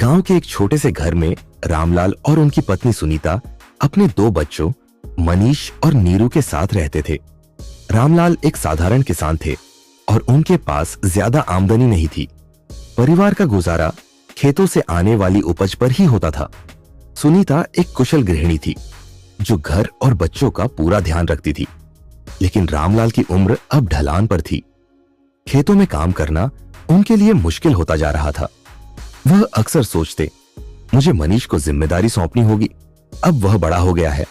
गांव के एक छोटे से घर में रामलाल और उनकी पत्नी सुनीता अपने दो बच्चों मनीष और नीरू के साथ रहते थे। रामलाल एक साधारण किसान थे और उनके पास ज्यादा आमदनी नहीं थी। परिवार का गुजारा खेतों से आने वाली उपज पर ही होता था। सुनीता एक कुशल गृहिणी थी जो घर और बच्चों का पूरा ध्यान रखती थी। लेकिन रामलाल की उम्र अब ढलान पर थी। खेतों में काम करना उनके लिए मुश्किल होता जा रहा था। वह अक्सर सोचते, मुझे मनीष को जिम्मेदारी सौंपनी होगी, अब वह बड़ा हो गया है।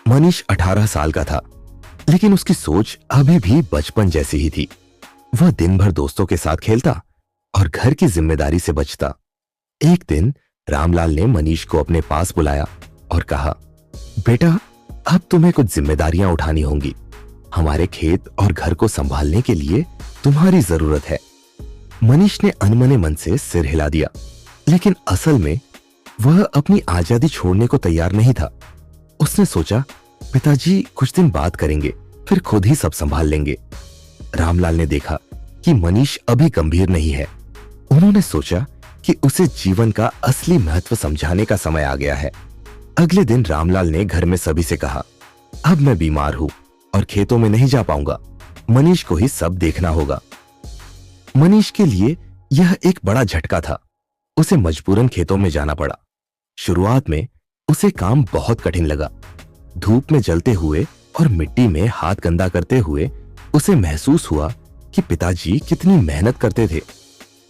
मनीष 18 साल का था, लेकिन उसकी सोच अभी भी बचपन जैसी ही थी। वह दिन भर दोस्तों के साथ खेलता और घर की जिम्मेदारी से बचता। एक दिन रामलाल ने मनीष को अपने पास बुलाया और कहा, बेटा, अब तुम्हें कुछ जिम्मेदारियां उठानी होंगी। हमारे खेत और घर को संभालने के लिए तुम्हारी जरूरत है। मनीष ने अनमने मन से सिर हिला दिया, लेकिन असल में वह अपनी आजादी छोड़ने को तैयार नहीं था। उसने सोचा, पिताजी कुछ दिन बात करेंगे, फिर खुद ही सब संभाल लेंगे। रामलाल ने देखा कि मनीष अभी गंभीर नहीं है। उन्होंने सोचा कि उसे जीवन का असली महत्व समझाने का समय आ गया है। अगले दिन रामलाल ने घर में सभी से कहा, अब मैं बीमार हूं और खेतों में नहीं जा पाऊंगा। मनीष को ही सब देखना होगा। मनीष के लिए यह एक बड़ा झटका था। उसे मजबूरन खेतों में जाना पड़ा। शुरुआत में उसे काम बहुत कठिन लगा। धूप में जलते हुए और मिट्टी में हाथ गंदा करते हुए उसे महसूस हुआ कि पिताजी कितनी मेहनत करते थे।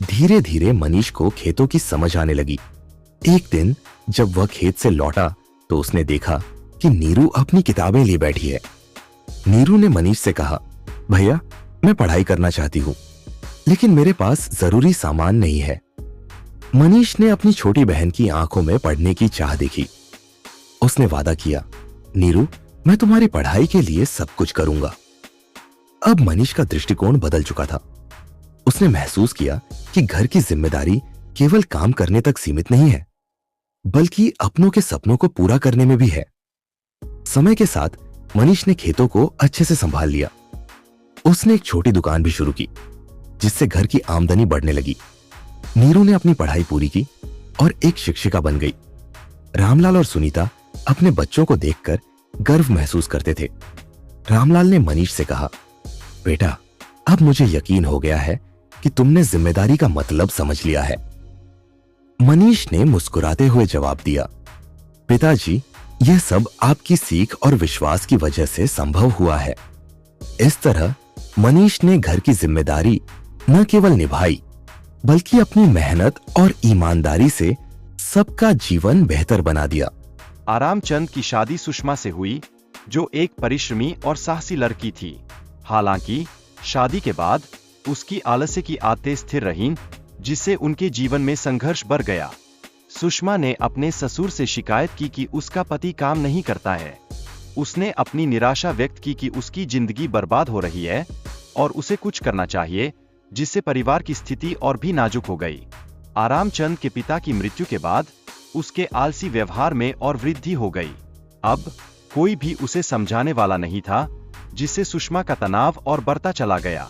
धीरे धीरे मनीष को खेतों की समझ आने लगी। एक दिन जब वह खेत से लौटा तो उसने देखा कि नीरू अपनी किताबें लिए बैठी है। नीरू ने मनीष से कहा, भैया, मैं पढ़ाई करना चाहती हूं, लेकिन मेरे पास जरूरी सामान नहीं है। मनीष ने अपनी छोटी बहन की आंखों में पढ़ने की चाह देखी। उसने वादा किया, नीरू, मैं तुम्हारी पढ़ाई के लिए सब कुछ करूंगा। अब मनीष का दृष्टिकोण बदल चुका था। उसने महसूस किया कि घर की जिम्मेदारी केवल काम करने तक सीमित नहीं है, बल्कि अपनों के सपनों को पूरा करने में भी है। समय के साथ मनीष ने खेतों को अच्छे से संभाल लिया। उसने एक छोटी दुकान भी शुरू की, जिससे घर की आमदनी बढ़ने लगी। नीरू ने अपनी पढ़ाई पूरी की और एक शिक्षिका बन गई। रामलाल और सुनीता अपने बच्चों को देखकर गर्व महसूस करते थे। रामलाल ने मनीष से कहा, बेटा, अब मुझे यकीन हो गया है कि तुमने जिम्मेदारी का मतलब समझ लिया है। मनीष ने मुस्कुराते हुए जवाब दिया, पिताजी, यह सब आपकी सीख और विश्वास की वजह से संभव हुआ है। इस तरह मनीष ने घर की जिम्मेदारी न केवल निभाई, बल्कि अपनी मेहनत और ईमानदारी से सबका जीवन बेहतर बना दिया। आरामचंद की शादी सुषमा से हुई, जो एक परिश्रमी और साहसी लड़की थी। हालांकि शादी के बाद उसकी आलस्य की आदतें स्थिर रहीं, जिससे उनके जीवन में संघर्ष बढ़ गया। सुषमा ने अपने ससुर से शिकायत की कि उसका पति काम नहीं करता है। उसने अपनी निराशा व्यक्त की कि उसकी जिंदगी बर्बाद हो रही है और उसे कुछ करना चाहिए, जिससे परिवार की स्थिति और भी नाजुक हो गई। आरामचंद के पिता की मृत्यु के बाद उसके आलसी व्यवहार में और वृद्धि हो गई। अब कोई भी उसे समझाने वाला नहीं था, जिससे सुषमा का तनाव और बढ़ता चला गया।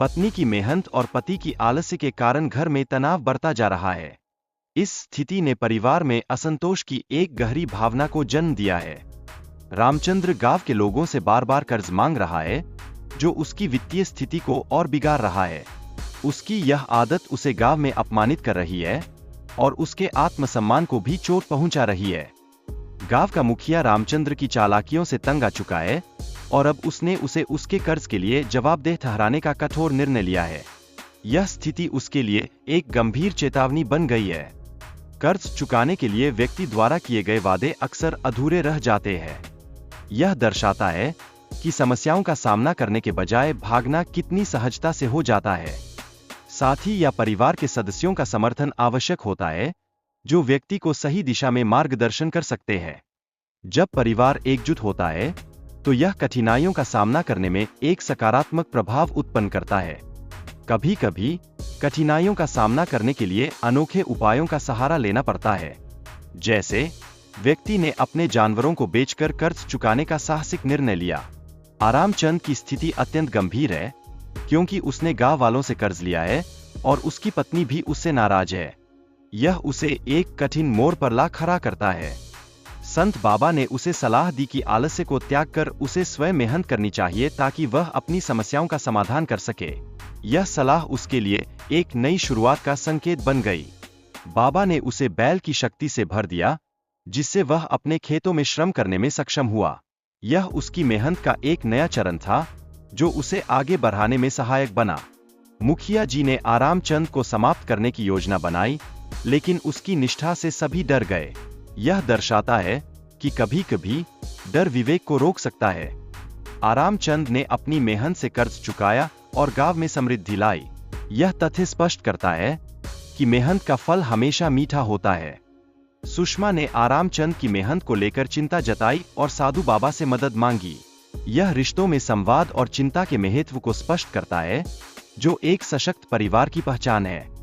पत्नी की मेहनत और पति की आलस्य के कारण घर में तनाव बढ़ता जा रहा है। इस स्थिति ने परिवार में असंतोष की एक गहरी भावना को जन्म दिया है। रामचंद्र गांव के लोगों से बार बार कर्ज मांग रहा है, जो उसकी वित्तीय स्थिति को और बिगाड़ रहा है। उसकी यह आदत उसे गांव में अपमानित कर रही है और उसके आत्मसम्मान को भी चोट पहुंचा रही है। गांव का मुखिया रामचंद्र की चालाकियों से तंग आ चुका है और अब उसने उसे उसके कर्ज के लिए जवाबदेह ठहराने का कठोर निर्णय लिया है। यह स्थिति उसके लिए एक गंभीर चेतावनी बन गई है। कर्ज चुकाने के लिए व्यक्ति द्वारा किए गए वादे अक्सर अधूरे रह जाते हैं। यह दर्शाता है कि समस्याओं का सामना करने के बजाय भागना कितनी सहजता से हो जाता है। साथी या परिवार के सदस्यों का समर्थन आवश्यक होता है, जो व्यक्ति को सही दिशा में मार्गदर्शन कर सकते हैं। जब परिवार एकजुट होता है, तो यह कठिनाइयों का सामना करने में एक सकारात्मक प्रभाव उत्पन्न करता है। कभी कभी कठिनाइयों का सामना करने के लिए अनोखे उपायों का सहारा लेना पड़ता है। जैसे व्यक्ति ने अपने जानवरों को बेचकर कर्ज चुकाने का साहसिक निर्णय लिया। आरामचंद की स्थिति अत्यंत गंभीर है, क्योंकि उसने गांव वालों से कर्ज लिया है और उसकी पत्नी भी उससे नाराज है। यह उसे एक कठिन मोड़ पर ला खड़ा करता है। संत बाबा ने उसे सलाह दी कि आलस्य को त्याग कर उसे स्वयं मेहनत करनी चाहिए ताकि वह अपनी समस्याओं का समाधान कर सके। यह सलाह उसके लिए एक नई शुरुआत का संकेत बन गई। बाबा ने उसे बैल की शक्ति से भर दिया, जिससे वह अपने खेतों में श्रम करने में सक्षम हुआ। यह उसकी मेहनत का एक नया चरण था, जो उसे आगे बढ़ाने में सहायक बना। मुखिया जी ने आरामचंद को समाप्त करने की योजना बनाई, लेकिन उसकी निष्ठा से सभी डर गए। यह दर्शाता है कि कभी-कभी डर विवेक को रोक सकता है। आरामचंद ने अपनी मेहनत से कर्ज चुकाया और गांव में समृद्धि लाई। यह तथ्य स्पष्ट करता है कि मेहनत का फल हमेशा मीठा होता है। सुषमा ने आरामचंद की मेहनत को लेकर चिंता जताई और साधु बाबा से मदद मांगी। यह रिश्तों में संवाद और चिंता के महत्व को स्पष्ट करता है, जो एक सशक्त परिवार की पहचान है।